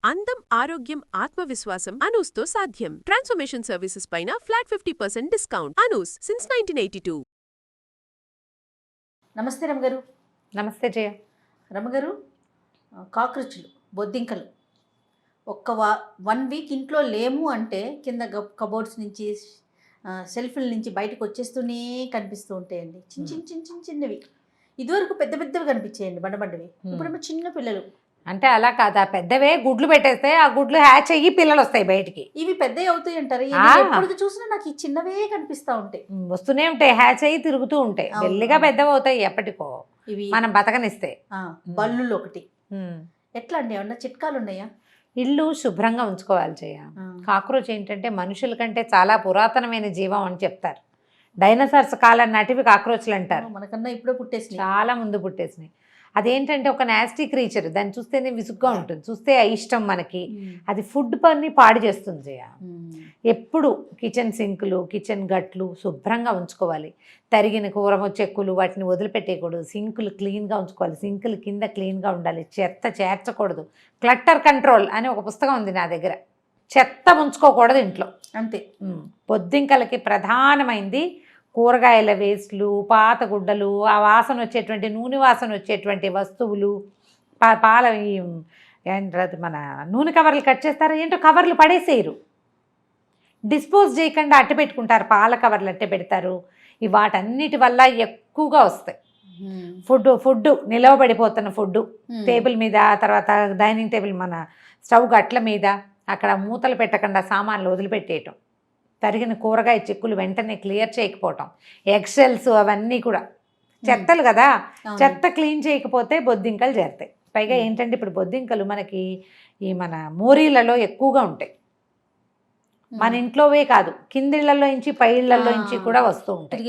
అందం, ఆరోగ్యం, ఆత్మవిశ్వాసం అనూస్తో సాధ్యం. ట్రాన్స్ఫర్మేషన్ సర్వీసెస్ పైన ఫ్లాట్ 50% డిస్కౌంట్. అనూస్ సిన్స్ 1982. నమస్తే రమగారు. నమస్తే జయ. రమగారు, కాక్రోచ్లు, బొద్దింకలు ఒక్క 1 వీక్ ఇంట్లో లేము అంటే కింద కబోర్డ్స్ నుంచి షెల్ఫ్ల నుంచి బయటకు వచ్చేస్తూనే కనిపిస్తూ ఉంటాయండి. చిన్నవి. ఇదివరకు పెద్ద పెద్దవి కనిపించాయండి, బండబండవి. ఇప్పుడేమో చిన్న పిల్లలు. అంటే అలా కాదా, పెద్దవే గుడ్లు పెట్టేస్తే ఆ గుడ్లు హ్యాచ్ అయ్యి పిల్లలు వస్తాయి బయటికి. ఇవి పెద్దవి అవుతాయి అంటారు. ఎప్పుడు చూసినా నాకు ఈ చిన్నవే కనిపిస్తూ ఉంటాయి. వస్తూనే ఉంటాయి, హ్యాచ్ అయ్యి తిరుగుతూ ఉంటాయి. మెల్లిగా పెద్దవి అవుతాయి ఎప్పటికో, ఇవి మనం బతకనిస్తే. బల్లులు ఒకటి. ఎట్లా అండి, ఏమన్నా చిట్కాలు ఉన్నాయా? ఇల్లు శుభ్రంగా ఉంచుకోవాలి జయ. కాక్రోచ్ ఏంటంటే మనుషుల కంటే చాలా పురాతనమైన జీవం అని చెప్తారు. డైనోసార్స్ కాలం నాటివి కాక్రోచ్లు అంటారు. మనకన్నా ఇప్పుడే పుట్టేసినాయి, చాలా ముందు పుట్టేసినాయి. అదేంటంటే ఒక నాస్టీ క్రీచర్, దాన్ని చూస్తేనే విసుగ్గా ఉంటుంది, చూస్తే ఇష్టం మనకి. అది ఫుడ్ పని పాడు చేస్తుంది జయ. ఎప్పుడు కిచెన్ సింకులు, కిచెన్ గట్లు శుభ్రంగా ఉంచుకోవాలి. తరిగిన కూరమ చెక్కులు వాటిని వదిలిపెట్టేయకూడదు. సింకులు క్లీన్గా ఉంచుకోవాలి. సింకులు కింద క్లీన్గా ఉండాలి. చెత్త చేర్చకూడదు. క్లట్టర్ కంట్రోల్ అని ఒక పుస్తకం ఉంది నా దగ్గర. చెత్త ఉంచుకోకూడదు ఇంట్లో, అంతే. బొద్దింకలకి ప్రధానమైంది కూరగాయల వేస్ట్లు, పాత గుడ్డలు, ఆ వాసన వచ్చేటువంటి నూనె వాసన వచ్చేటువంటి వస్తువులు, పాల ఏంటది మన నూనె కవర్లు కట్ చేస్తారు, ఏంటో కవర్లు పడేసేయరు, డిస్పోజ్ చేయకుండా అట్ట పెట్టుకుంటారు. పాల కవర్లు అట్టే పెడతారు. ఈ వాటన్నిటి వల్ల ఎక్కువగా వస్తాయి. ఫుడ్ నిలవబడిపోతున్న ఫుడ్ టేబుల్ మీద, తర్వాత డైనింగ్ టేబుల్ మన స్టవ్ గట్ల మీద అక్కడ మూతలు పెట్టకుండా సామాన్లు వదిలిపెట్టేయటం, తరిగిన కూరగాయ చెక్కులు వెంటనే క్లియర్ చేయకపోవటం, ఎగ్షెల్స్ అవన్నీ కూడా చెత్తలు కదా. చెత్త క్లీన్ చేయకపోతే బొద్దింకలు చేరుతాయి. పైగా ఏంటంటే ఇప్పుడు బొద్దింకలు మనకి ఈ మన మోరీలలో ఎక్కువగా ఉంటాయి. మన ఇంట్లోవే కాదు, కిందిళ్లలో నుంచి పై ఇళ్లలో నుంచి కూడా వస్తూ ఉంటాయి,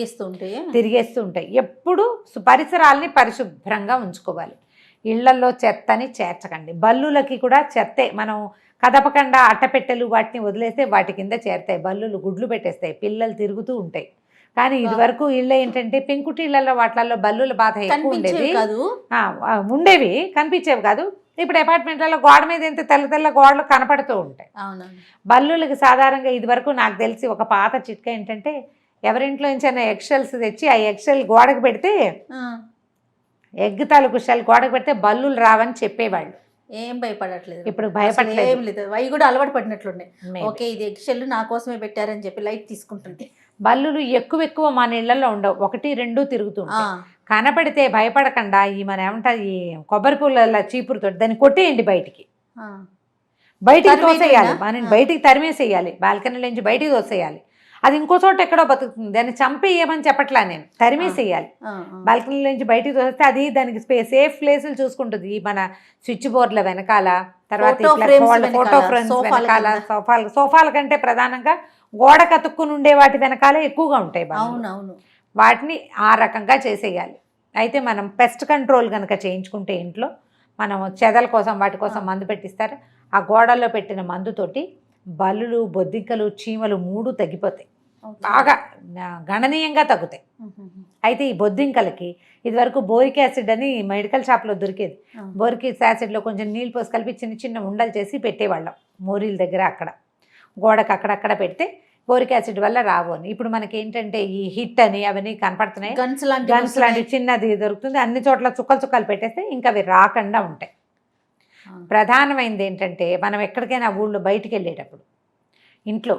తిరిగేస్తూ ఉంటాయి. ఎప్పుడు పరిసరాలని పరిశుభ్రంగా ఉంచుకోవాలి. ఇళ్లలో చెత్తని చేర్చకండి. బల్లులకి కూడా చెత్తే, మనం కదపకుండా అట్టపెట్టెలు వాటిని వదిలేస్తే వాటి కింద చేరుతాయి. బల్లులు గుడ్లు పెట్టేస్తాయి, పిల్లలు తిరుగుతూ ఉంటాయి. కానీ ఇది వరకు ఇళ్ళు ఏంటంటే పెంకుటిళ్లలో వాటిల్లో బల్లుల బాధ ఎక్కువ ఉండేవి, కనిపించేవి కాదు. ఇప్పుడు అపార్ట్మెంట్లలో గోడ మీద ఎంత తెల్ల తెల్ల గోడలు కనపడుతూ ఉంటాయి. బల్లులకి సాధారణంగా ఇది వరకు నాకు తెలిసి ఒక పాత చిట్కా ఏంటంటే, ఎవరింట్లో నుంచి ఎగ్షెల్స్ తెచ్చి ఆ ఎగ్షెల్ గోడకు పెడితే, ఎగ్ తాలూకు షెల్ గోడకు పెడితే బల్లులు రావని చెప్పేవాళ్ళు. ఏం భయపడట్లేదు ఇప్పుడు, భయపడలేదు. అవి కూడా అలవాటు పడినట్లున్నాయి. ఓకే, ఇది ఎగ్షెల్ నా కోసమే పెట్టారని చెప్పి లైట్ తీసుకుంటుంది. బల్లులు ఎక్కువ మన ఇళ్లలో ఉండవు, 1-2 తిరుగుతుంటాయి. కనపడితే భయపడకుండా ఈ మన ఏమంటారు, ఈ కొబ్బరి పూల చీపురుతో దాన్ని కొట్టేయండి, బయటికి తోసేయాలి. మనం బయటికి తరిమేసేయాలి, బాల్కనీ నుంచి బయటికి తోసేయాలి. అది ఇంకో చోట ఎక్కడో బతుకుతుంది, దాన్ని చంపేయమని చెప్పట్లా నేను, తరిమేసేయాలి. బాల్కనీ నుంచి బయటికి తోస్తే అది దానికి సేఫ్ ప్లేసులు చూసుకుంటుంది. మన స్విచ్ బోర్డుల వెనకాల, తర్వాత ఫోటో ఫ్రేమ్స్ వెనకాల, సోఫాల కంటే ప్రధానంగా గోడ కతుక్కుని ఉండే వాటి వెనకాలే ఎక్కువగా ఉంటాయి. వాటిని ఆ రకంగా చేసేయాలి. అయితే మనం పెస్ట్ కంట్రోల్ కనుక చేయించుకుంటే ఇంట్లో, మనం చెదల కోసం వాటి కోసం మందు పెట్టిస్తారు. ఆ గోడల్లో పెట్టిన మందుతోటి బల్లులు, బొద్దింకలు, చీమలు 3 తగ్గిపోతాయి, బాగా గణనీయంగా తగ్గుతాయి. అయితే ఈ బొద్దింకలకి ఇదివరకు బోరిక్ యాసిడ్ అని మెడికల్ షాప్లో దొరికేది. బోరిక్ యాసిడ్లో కొంచెం నీళ్ళు పోసి కలిపి చిన్న చిన్న ఉండలు చేసి పెట్టేవాళ్ళం మోరీల దగ్గర, అక్కడ గోడకు అక్కడక్కడ పెడితే బోరిక్ యాసిడ్ వల్ల రావు అని. ఇప్పుడు మనకి ఏంటంటే ఈ హిట్ అని అవన్నీ కనపడుతున్నాయి, గన్స్ లాంటి చిన్నది దొరుకుతుంది. అన్ని చోట్ల చుక్కలు పెట్టేస్తే ఇంకా అవి రాకుండా ఉంటాయి. ప్రధానమైనది ఏంటంటే, మనం ఎక్కడికైనా ఊళ్ళో బయటికి వెళ్ళేటప్పుడు ఇంట్లో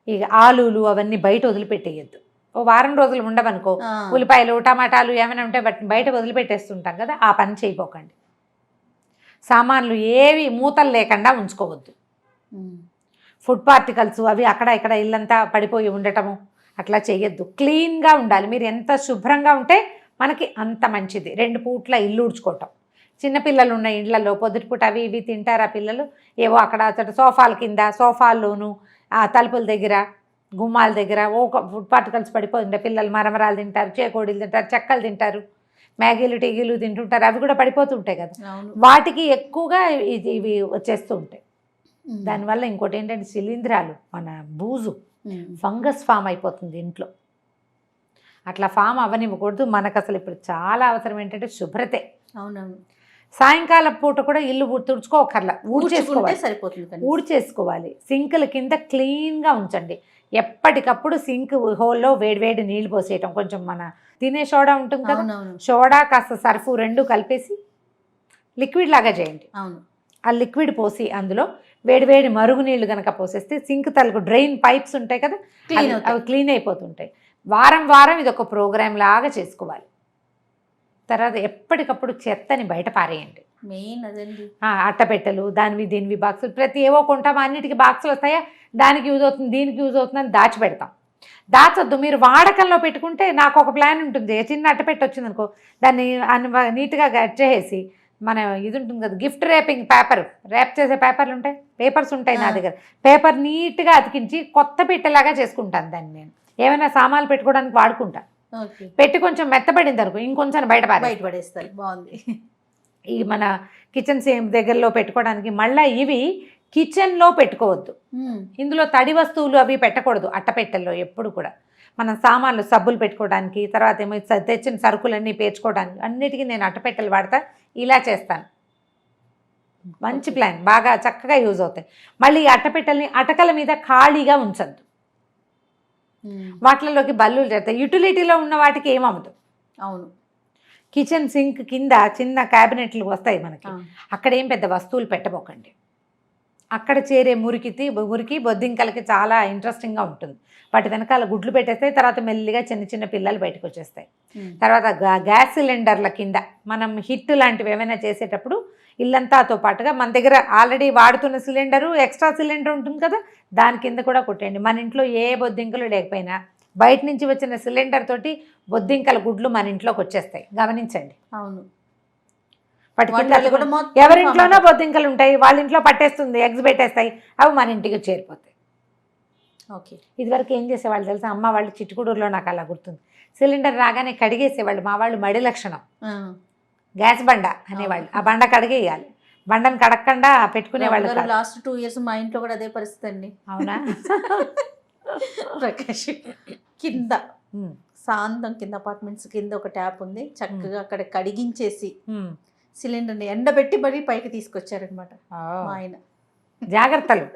ఇక ఆలులు అవన్నీ బయట వదిలిపెట్టేయద్దు. ఓ వారం రోజులు ఉండవనుకో, ఉల్లిపాయలు, టమాటాలు ఏమైనా ఉంటే వాటిని బయట వదిలిపెట్టేస్తుంటాం కదా, ఆ పని చేయపోకండి. సామాన్లు ఏవి మూతలు లేకుండా ఉంచుకోవద్దు. ఫుడ్ పార్టికల్స్ అవి అక్కడ ఇక్కడ ఇల్లంతా పడిపోయి ఉండటము అట్లా చేయొద్దు. క్లీన్గా ఉండాలి. మీరు ఎంత శుభ్రంగా ఉంటే మనకి అంత మంచిది. 2 పూట్ల ఇల్లు ఊడ్చుకోవటం. చిన్నపిల్లలు ఉన్న ఇళ్లలో పొద్దుటిపూట అవి ఇవి తింటారా పిల్లలు, ఏవో అక్కడ అక్కడ సోఫాల కింద, సోఫాల్లోనూ, ఆ తలుపుల దగ్గర, గుమ్మాల దగ్గర ఫుడ్ పార్టికల్స్ పడిపోతుంటాయి. పిల్లలు మరమరాలు తింటారు, చేకోడీలు తింటారు, చెక్కలు తింటారు, మ్యాగీలు టీగీలు తింటుంటారు, అవి కూడా పడిపోతుంటాయి కదా. వాటికి ఎక్కువగా ఇవి వచ్చేస్తూ ఉంటాయి. దానివల్ల ఇంకోటి ఏంటంటే శిలీంధ్రాలు, మన బూజు, ఫంగస్ ఫామ్ అయిపోతుంది ఇంట్లో. అట్లా ఫామ్ అవ్వనివ్వకూడదు. మనకు అసలు ఇప్పుడు చాలా అవసరం ఏంటంటే శుభ్రతే. అవునవును. సాయంకాలం పూట కూడా ఇల్లు తుడుచుకోకర్లా, ఊడ్చుకుంటే ఊడ్చేసుకోవాలి. సరిపోతుంది కనీసం. ఊడ్చేసుకోవాలి. సింకుల కింద క్లీన్గా ఉంచండి. ఎప్పటికప్పుడు సింక్ హోల్లో వేడివేడి నీళ్లు పోసేయటం, కొంచెం మన తినే సోడా ఉంటుంది కదా, అవునవును సోడా కాస్త సర్ఫు 2 కలిపేసి లిక్విడ్ లాగా చేయండి. అవును. ఆ లిక్విడ్ పోసి అందులో వేడివేడి మరుగు నీళ్లు కనుక పోసేస్తే సింక్ తలకు డ్రైన్ పైప్స్ ఉంటాయి కదా, Clean అవుతాయి. అవి క్లీన్ అయిపోతుంటాయి. వారం వారం ఇది ఒక ప్రోగ్రామ్ లాగా చేసుకోవాలి. తర్వాత ఎప్పటికప్పుడు చెత్తని బయట పారేయండి. మెయిన్ అదండి. అట్టపెట్టెలు దీనివి బాక్సులు ప్రతి ఏవో కొంటాం, అన్నిటికీ బాక్సులు వస్తాయా, దానికి యూజ్ అవుతుంది దీనికి యూజ్ అవుతుంది అని దాచిపెడతాం. దాచొద్దు. మీరు వాడకంలో పెట్టుకుంటే నాకు ఒక ప్లాన్ ఉంటుంది. చిన్న అట్టపెట్టి వచ్చింది అనుకో, దాన్ని నీట్గా కట్ చేసి మన ఇది ఉంటుంది కదా గిఫ్ట్ ర్యాపింగ్ పేపర్, ర్యాప్ చేసే పేపర్లు ఉంటాయి, పేపర్స్ ఉంటాయి నా దగ్గర, పేపర్ నీట్గా అతికించి కొత్త పెట్టేలాగా చేసుకుంటాను దాన్ని. నేను ఏమైనా సామాన్లు పెట్టుకోవడానికి వాడుకుంటాను. పెట్టి కొంచెం మెత్తబడింది అనుకో ఇంకొంచెం బయట పడేస్తారు. బాగుంది. ఈ మన కిచెన్ సేమ్ దగ్గరలో పెట్టుకోవడానికి. మళ్ళీ ఇవి కిచెన్లో పెట్టుకోవద్దు. ఇందులో తడి వస్తువులు అవి పెట్టకూడదు అట్టపెట్టెల్లో ఎప్పుడు కూడా. మనం సామాన్లు సబ్బులు పెట్టుకోవడానికి, తర్వాత ఏమో తెచ్చిన సరుకులన్నీ పేర్చుకోవడానికి అన్నిటికీ నేను అట్టపెట్టెలు వాడతా. ఇలా చేస్తాను. మంచి ప్లాన్, బాగా చక్కగా యూజ్ అవుతాయి. మళ్ళీ ఈ అట్టపెట్టెల్ని అటకల మీద ఖాళీగా ఉంచద్దు. వాటిలోకి బల్లులు చేస్తాయి. యూటిలిటీలో ఉన్న వాటికి ఏమవుతుంది. అవును. కిచెన్ సింక్ కింద చిన్న క్యాబినెట్లు వస్తాయి మనకి, అక్కడ ఏం పెద్ద వస్తువులు పెట్టబోకండి. అక్కడ చేరే మురికి బొద్దింకలకి చాలా ఇంట్రెస్టింగ్గా ఉంటుంది. వాటి వెనకాల గుడ్లు పెట్టేస్తాయి. తర్వాత మెల్లిగా చిన్న చిన్న పిల్లలు బయటకు వచ్చేస్తాయి. తర్వాత గ్యాస్ సిలిండర్ల కింద మనం హిట్ లాంటివి ఏమైనా చేసేటప్పుడు ఇల్లంతాతో పాటుగా మన దగ్గర ఆల్రెడీ వాడుతున్న సిలిండరు, ఎక్స్ట్రా సిలిండర్ ఉంటుంది కదా, దాని కింద కూడా కొట్టండి. మన ఇంట్లో ఏ బొద్దింకలు లేకపోయినా బయట నుంచి వచ్చిన సిలిండర్ తోటి బొద్దింకల గుడ్లు మన ఇంట్లోకి వచ్చేస్తాయి. గమనించండి. అవును. ఎవరింట్లోనో బొద్దింకలు ఉంటాయి, వాళ్ళ ఇంట్లో పట్టేస్తుంది, ఎగ్స్ పెట్టేస్తాయి, అవి మన ఇంటికి చేరిపోతాయి. ఓకే. ఇదివరకు ఏం చేసేవాళ్ళు తెలుసా, అమ్మ వాళ్ళు చిట్టుకుడూరులో నాకు అలా గుర్తుంది. సిలిండర్ రాగానే కడిగేసేవాళ్ళు. మా వాళ్ళు మడి లక్షణం, గ్యాస్ బండ అనేవాళ్ళు. ఆ బండ కడిగేయాలి. బండను కడగకుండా పెట్టుకునేవాళ్ళు. లాస్ట్ 2 years మా ఇంట్లో కూడా అదే పరిస్థితి అండి. అవునా? ప్రకాష్ కింద సాంతం కింద అపార్ట్మెంట్స్ కింద ఒక ట్యాప్ ఉంది, చక్కగా అక్కడ కడిగించేసి సిలిండర్ని ఎండబెట్టి మరీ పైకి తీసుకొచ్చారనమాట మా ఆయన. జాగ్రత్తలు,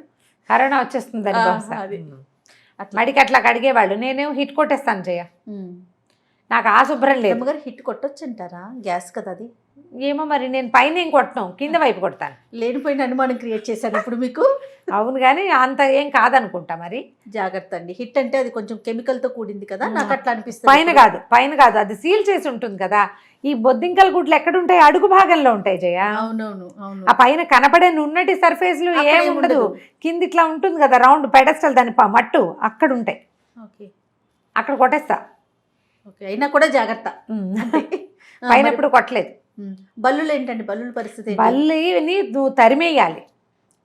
కరోనా వచ్చేస్తుంది. మడికి అట్లా కడిగేవాళ్ళు. నేనేమో హిట్ కొట్టేస్తాను చెయ్య, నాకు ఆ శుభ్రం లేదు. హిట్ కొట్టొచ్చు అంటారా? గ్యాస్ కదా అది. ఏమో మరి, నేను పైన ఏం కొట్టను, కింద వైపు కొడతాను. లేనిపోయిన అనుమానం క్రియేట్ చేశాను ఇప్పుడు మీకు. అవును, కానీ అంత ఏం కాదనుకుంటా. మరి జాగ్రత్త అండి. హిట్ అంటే అది కొంచెం కెమికల్తో కూడింది కదా, నాకు అట్లా అనిపిస్తుంది. పైన కాదు, అది సీల్ చేసి ఉంటుంది కదా. ఈ బొద్దింకల గుడ్లు ఎక్కడుంటాయి? అడుగు భాగంలో ఉంటాయి జయ. అవునవును. ఆ పైన కనపడే నున్నటి సర్ఫేస్లు ఏమి ఉండదు. కింద ఇట్లా ఉంటుంది కదా రౌండ్ పెడస్టల్, దాని మట్టు అక్కడ ఉంటాయి. అక్కడ కొట్టేస్తా. అయినా కూడా జాగ్రత్త. పైన ఎప్పుడు కొట్టలేదు. బల్లులు ఏంటండి? బల్లుల పరిస్థితి? బల్లిని నువ్వు తరిమేయాలి.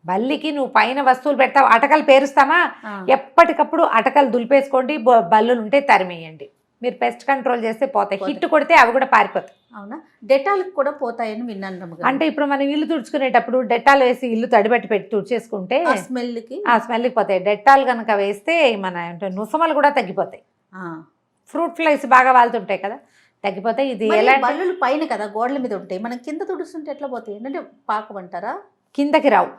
బల్లికి నువ్వు పైన వస్తువులు పెడతావు, అటకలు పేరుస్తామా, ఎప్పటికప్పుడు అటకలు దులిపేసుకోండి. బల్లులు ఉంటే తరిమేయండి. మీరు పెస్ట్ కంట్రోల్ చేస్తే పోతాయి. హిట్ కొడితే అవి కూడా పారిపోతాయి. అవునా? డెటాల్కి కూడా పోతాయని విన్నాను. అంటే ఇప్పుడు మనం ఇల్లు తుడుచుకునేటప్పుడు డెటాల్ వేసి ఇల్లు తడిబట్టి పెట్టి తుడిచేసుకుంటే ఆ స్మెల్కి పోతాయి. డెటాల్ కనుక వేస్తే మన నుసమలు కూడా తగ్గిపోతాయి. ఫ్రూట్ ఫ్లైస్ బాగా వాళ్తుంటాయి కదా, తగ్గిపోతాయి. ఇది ఎలా? బల్లులు పైన కదా గోడల మీద ఉంటాయి, మనం కింద తుడుస్తుంటే ఎట్లా పోతాయి? ఏంటంటే పాకమంటారా? కిందకి రావు,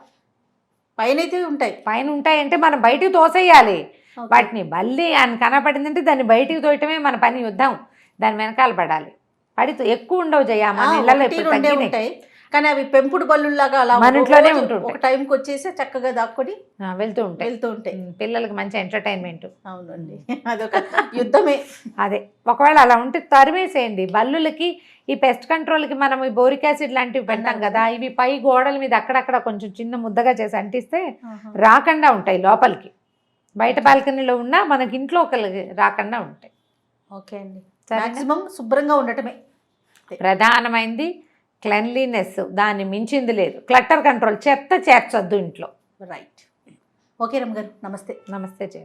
పైన అయితే ఉంటాయి. పైన ఉంటాయంటే మనం బయటికి తోసేయాలి వాటిని. బల్లి అని కనపడిందంటే దాన్ని బయటికి తోయటమే మన పని. యుద్ధం దాని వెనకాల పడాలి. పడితే ఎక్కువ ఉండవు జయ, మన ఇళ్ళలో ఉంటాయి. కానీ అవి పెంపుడు బల్లులాగా అలా మన ఇంట్లోనే ఉంటుంది. ఒక టైంకి వచ్చేసి చక్కగా దాక్కొని వెళ్తూ ఉంటాయి. పిల్లలకి మంచి ఎంటర్టైన్మెంట్. అవునండి, అదొక యుద్ధమే. అదే, ఒకవేళ అలా ఉంటే తరిమేసేయండి. బల్లులకి ఈ పెస్ట్ కంట్రోల్కి మనం ఈ బోరిక్ యాసిడ్ లాంటివి పెడతాం కదా, ఇవి పై గోడల మీద అక్కడక్కడ కొంచెం చిన్న ముద్దగా చేసి అంటిస్తే రాకుండా ఉంటాయి లోపలికి. బయట బాల్కనీలో ఉన్నా మనకి ఇంట్లో రాకుండా ఉంటాయి. ఓకే అండి, మాక్సిమం శుభ్రంగా ఉండటమే ప్రధానమైంది. క్లెన్లీనెస్, దాన్ని మించింది లేదు. క్లటర్ కంట్రోల్, చెత్త చేర్చొద్దు ఇంట్లో. రైట్. ఓకే రమ్మ గారు, నమస్తే. నమస్తే జయ.